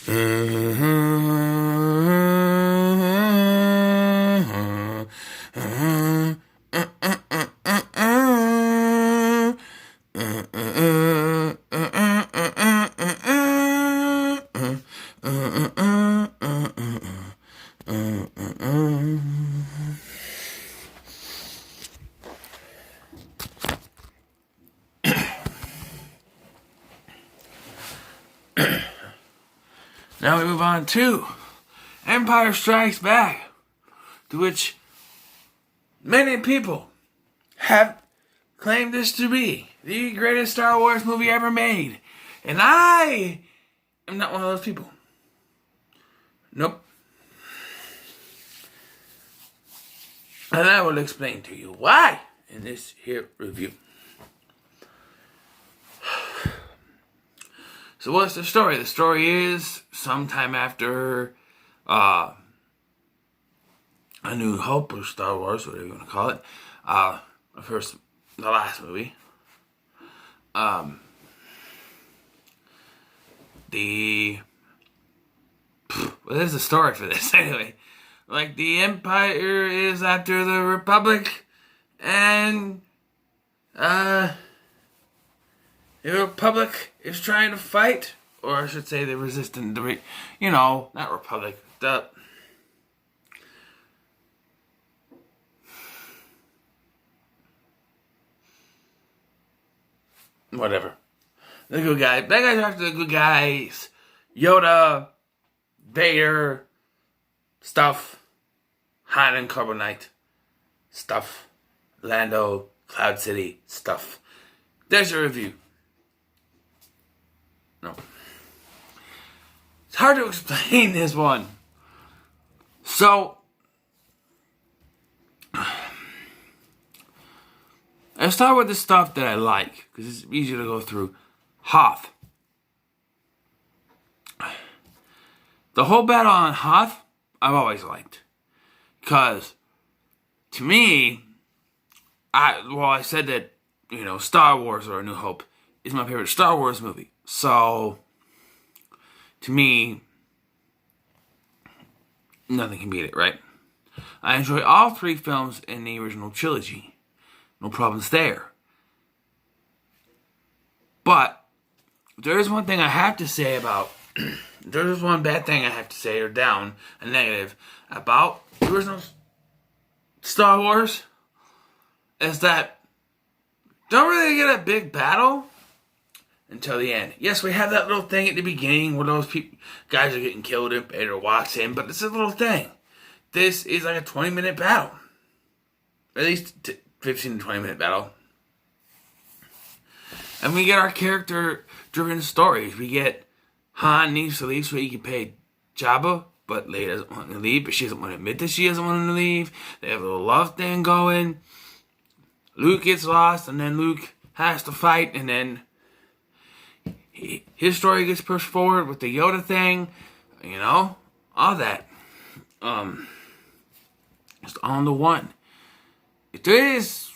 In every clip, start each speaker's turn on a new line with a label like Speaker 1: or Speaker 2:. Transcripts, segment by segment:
Speaker 1: Now we move on to Empire Strikes Back, to which many people have claimed this to be the greatest Star Wars movie ever made. And I am not one of those people. Nope. And I will explain to you why in this here review. So what's the story? The story is sometime after A New Hope or Star Wars, whatever you want to call it. The last movie. What is the story for this anyway? Like, the Empire is after the Republic, and the Republic is trying to fight, or I should say the Resistance, not Republic, whatever. The good guy. Bad guys are after the good guys. Yoda, Vader, stuff. Han and Carbonite, stuff. Lando, Cloud City, stuff. There's your review. No. It's hard to explain this one. So, I'll start with the stuff that I like, because it's easier to go through. Hoth. The whole battle on Hoth, I've always liked. Because, to me, I said that, Star Wars or A New Hope is my favorite Star Wars movie. So, to me, nothing can beat it, right? I enjoy all three films in the original trilogy. No problems there. But, there's one thing I have to say about... there's one bad thing I have to say, or down, a negative, about the original Star Wars, is that don't really get a big battle until the end. Yes, we have that little thing at the beginning where those guys are getting killed and Vader walks in, but it's a little thing. This is like a 20-minute battle. At least 15 to 20-minute battle. And we get our character-driven stories. We get Han needs to leave so he can pay Jabba, but Leia doesn't want him to leave, but she doesn't want to admit that she doesn't want him to leave. They have a little love thing going. Luke gets lost, and then Luke has to fight, and then his story gets pushed forward with the Yoda thing, all that. Just on the one. If there is,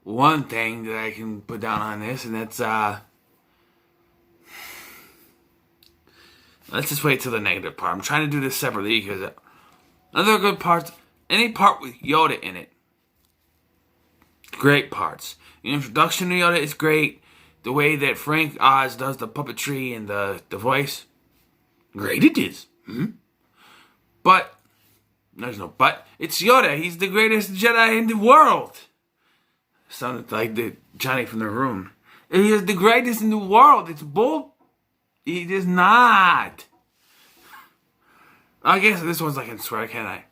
Speaker 1: one thing that I can put down on this, and that's, let's just wait till the negative part. I'm trying to do this separately because other good parts, any part with Yoda in it, great parts. The introduction to Yoda is great. The way that Frank Oz does the puppetry and the voice, great it is. But, there's no but. It's Yoda. He's the greatest Jedi in the world. Sounded like the Johnny from the Room. He is the greatest in the world. It's bull. He is not. I guess this one's I can swear, can't I?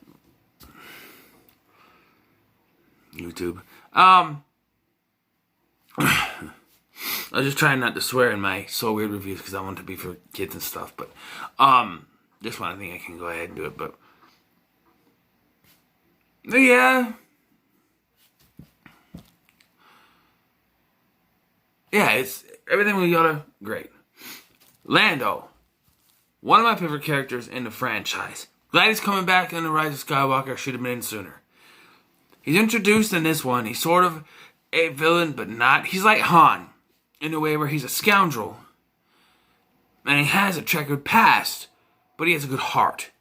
Speaker 1: YouTube. I was just trying not to swear in my So Weird reviews because I want it to be for kids and stuff. But this one I think I can go ahead and do it. But yeah. Yeah, it's everything with Yoda, great. Lando, one of my favorite characters in the franchise. Glad he's coming back in The Rise of Skywalker. Should have been in sooner. He's introduced in this one. He's sort of a villain, but not. He's like Han, in a way where he's a scoundrel. And he has a checkered past, but he has a good heart.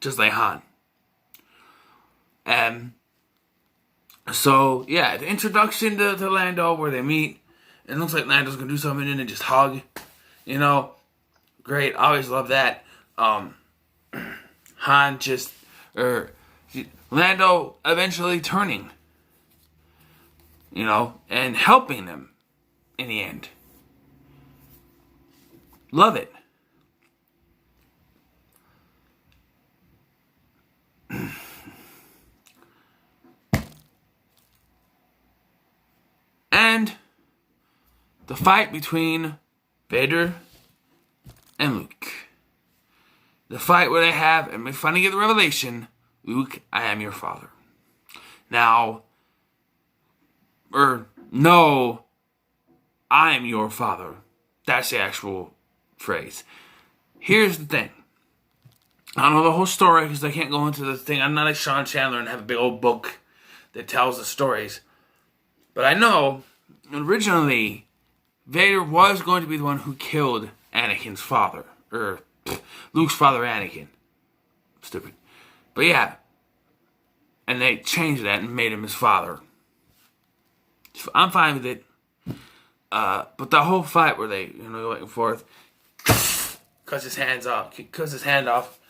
Speaker 1: Just like Han. So, yeah, the introduction to Lando where they meet. It looks like Lando's going to do something and then just hug. You know, great. I always love that. Han just, Lando eventually turning. You know, and helping them in the end. Love it. And the fight between Vader and Luke. The fight where they have, and we finally get the revelation, Luke, I am your father. Now, no, I am your father. That's the actual phrase. Here's the thing. I don't know the whole story because I can't go into the thing. I'm not like Sean Chandler and have a big old book that tells the stories. But I know, originally, Vader was going to be the one who killed Anakin's father. Luke's father, Anakin. Stupid. But yeah. And they changed that and made him his father. So I'm fine with it. But the whole fight where they, go back and forth, cuts his hand off.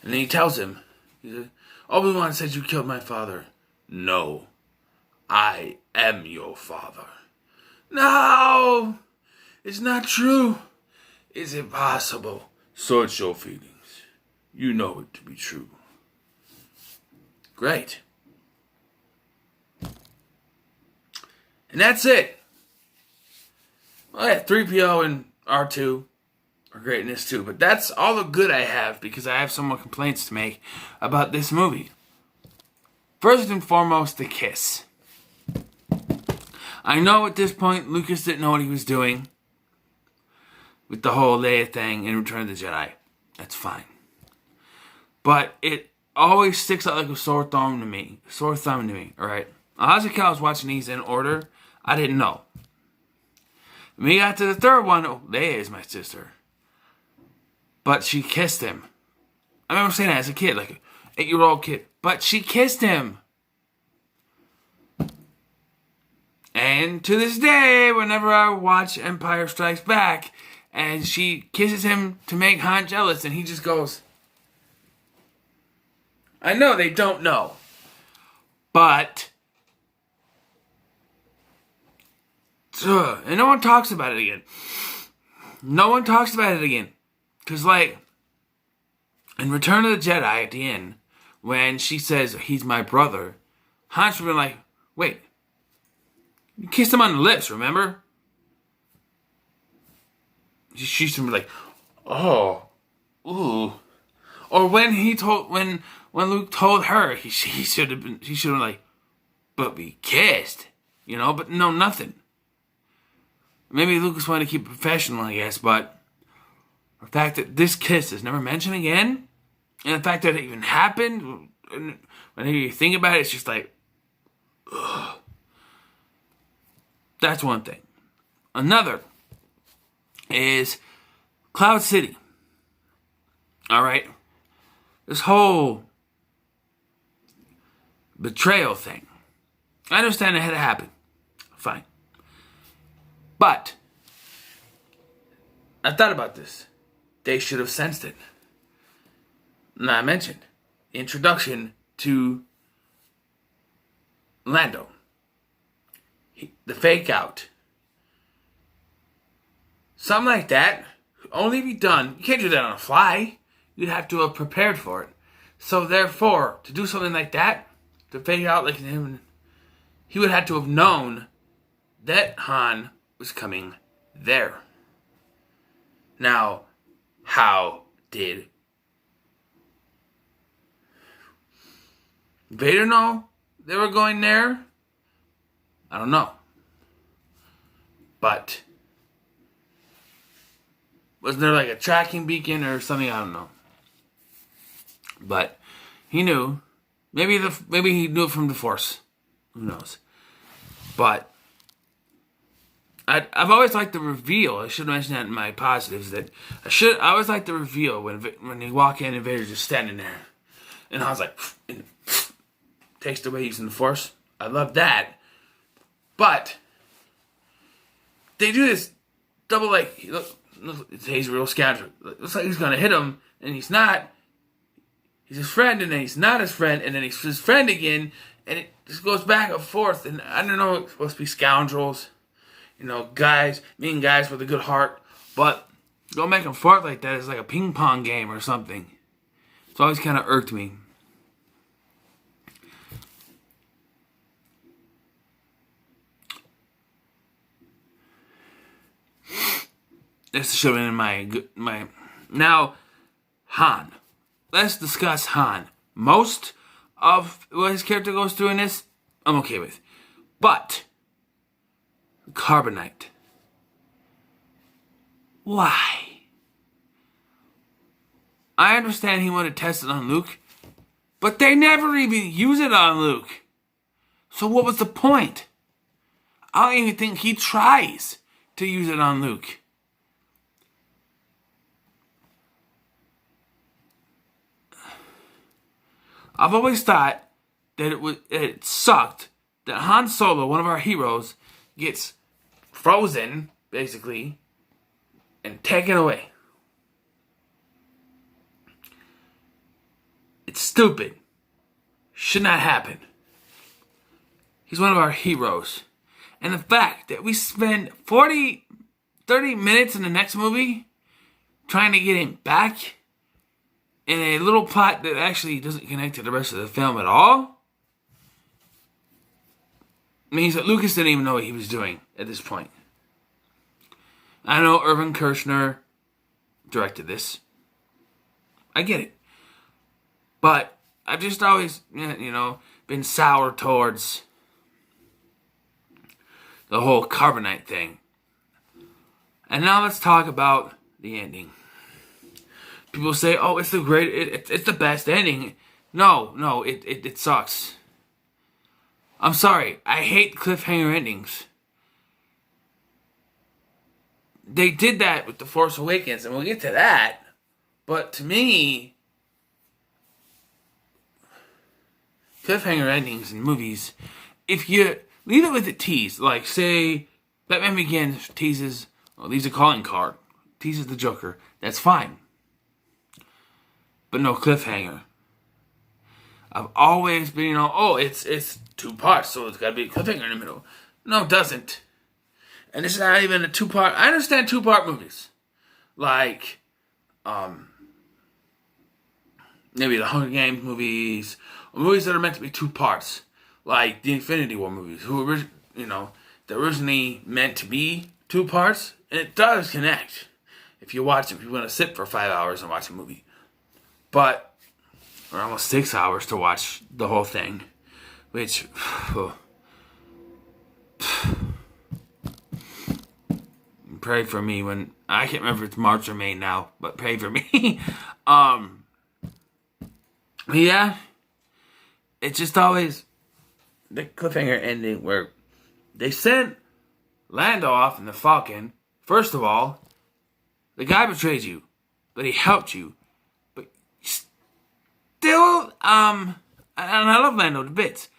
Speaker 1: And then he tells him, Obi-Wan said you killed my father. No, I am your father. No, it's not true. It's impossible. Search your feelings. You know it to be true. Great. And that's it. Well, yeah, 3PO and R2 are great in this too. But that's all the good I have because I have some more complaints to make about this movie. First and foremost, the kiss. I know at this point Lucas didn't know what he was doing with the whole Leia thing in Return of the Jedi. That's fine. But it always sticks out like a sore thumb to me. Alright? As a kid, I was watching these in order. I didn't know. When we got to the third one, Leia is my sister. But she kissed him. I remember saying that as a kid, like an 8-year-old kid. But she kissed him. And to this day, whenever I watch Empire Strikes Back, and she kisses him to make Han jealous, and he just goes, I know they don't know. But, and no one talks about it again. Because, like, in Return of the Jedi at the end, when she says, he's my brother, Han should be like, wait, you kissed him on the lips, remember? She should be like, oh, ooh. Or when Luke told her, he should have been like, but we kissed, but no, nothing. Maybe Lucas wanted to keep it professional, I guess, but the fact that this kiss is never mentioned again, and the fact that it even happened, whenever you think about it, it's just like, ugh. That's one thing. Another is Cloud City. Alright? This whole betrayal thing. I understand it had to happen. Fine. But I thought about this. They should have sensed it. Now I mentioned introduction to Lando. The fake out. Something like that only be done. You can't do that on the fly. You'd have to have prepared for it. So therefore, to do something like that, to fake out like him, he would have to have known that Han was coming there. Now, how did Vader know they were going there? I don't know. But was there like a tracking beacon or something? I don't know. But he knew. Maybe he knew it from the Force. Who knows? But I've always liked the reveal. I should mention that in my positives. That I always like the reveal when you walk in and Vader's just standing there, and I was like, and takes away using the Force. I love that, but they do this double look he's a real scoundrel. Looks like he's gonna hit him, and he's not. He's his friend, and then he's not his friend, and then he's his friend again, and it just goes back and forth. And I don't know, it's supposed to be scoundrels. Guys, mean guys with a good heart, but don't make them fart like that. It's like a ping pong game or something. It's always kind of irked me. This should have been in my. Now, Han. Let's discuss Han. Most of what his character goes through in this, I'm okay with, but carbonite. Why? I understand he wanted to test it on Luke, but they never even use it on Luke. So what was the point? I don't even think he tries to use it on Luke. I've always thought that it sucked that Han Solo, one of our heroes, gets frozen, basically, and taken away. It's stupid. Should not happen. He's one of our heroes. And the fact that we spend 30 minutes in the next movie trying to get him back in a little plot that actually doesn't connect to the rest of the film at all means that Lucas didn't even know what he was doing at this point. I know Irvin Kershner directed this. I get it. But I've just always, been sour towards the whole carbonite thing. And now let's talk about the ending. People say, "Oh, it's it's the best ending." No, it sucks. I'm sorry, I hate cliffhanger endings. They did that with The Force Awakens, and we'll get to that. But to me, cliffhanger endings in movies, if you leave it with a tease, like say Batman Begins teases, leaves a calling card, teases the Joker, that's fine. But no cliffhanger. I've always been, it's 2 parts, so it's got to be a cliffhanger in the middle. No, it doesn't. And it's not even a 2-part. I understand 2-part movies, like maybe the Hunger Games movies, or movies that are meant to be 2 parts, like the Infinity War movies, they're originally meant to be 2 parts, and it does connect. If you watch it, if you want to sit for 5 hours and watch a movie. But, or almost 6 hours to watch the whole thing, which, pray for me when, I can't remember if it's March or May now, but pray for me. Yeah, it's just always the cliffhanger ending where they sent Lando off in the Falcon. First of all, the guy betrayed you, but he helped you. But still, and I love Lando to bits.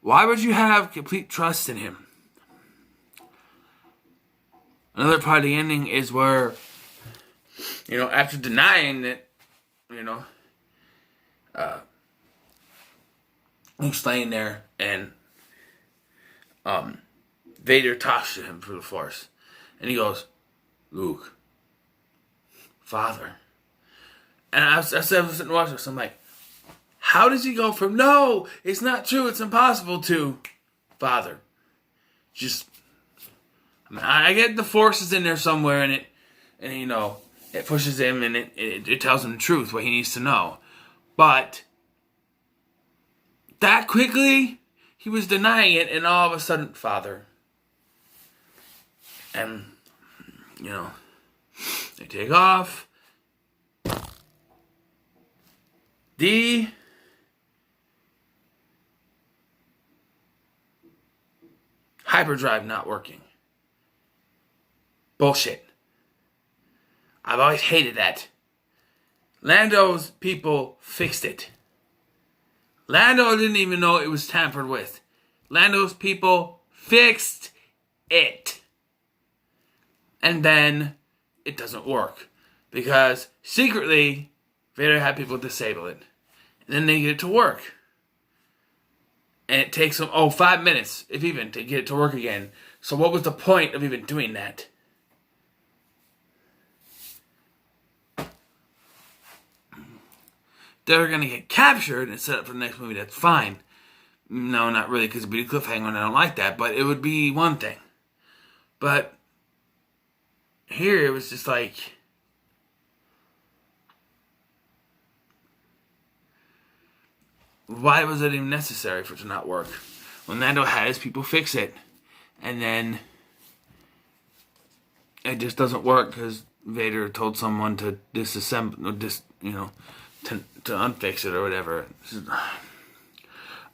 Speaker 1: Why would you have complete trust in him? Another part of the ending is where, after denying that, Luke's laying there and Vader talks to him through the Force. And he goes, "Luke, Father." And I was sitting watching this, I'm like, how does he go from, "No, it's not true, it's impossible," to "Father"? I get the Force is in there somewhere, and it pushes him, and it tells him the truth, what he needs to know. But that quickly, he was denying it, and all of a sudden, "Father." And, they take off. The hyperdrive not working. Bullshit. I've always hated that. Lando's people fixed it. Lando didn't even know it was tampered with. Lando's people fixed it. And then it doesn't work. Because secretly, Vader had people disable it. And then they get it to work. And it takes them, 5 minutes, if even, to get it to work again. So what was the point of even doing that? They're going to get captured and set up for the next movie. That's fine. No, not really, because it'd be a cliffhanger and I don't like that. But it would be one thing. But here it was just like, why was it even necessary for it to not work? When Lando had his people fix it. And then it just doesn't work because Vader told someone to disassemble, or to unfix it or whatever.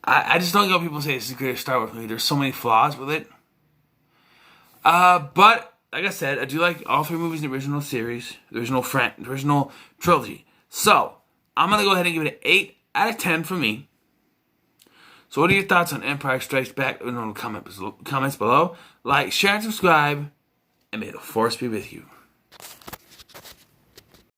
Speaker 1: I just don't get what people say this is the greatest Star Wars movie. There's so many flaws with it. But like I said, I do like all three movies in the original series, the original trilogy. So I'm gonna go ahead and give it an 8 out of 10 for me. So what are your thoughts on Empire Strikes Back? In the comments below. Like, share, and subscribe, and may the Force be with you.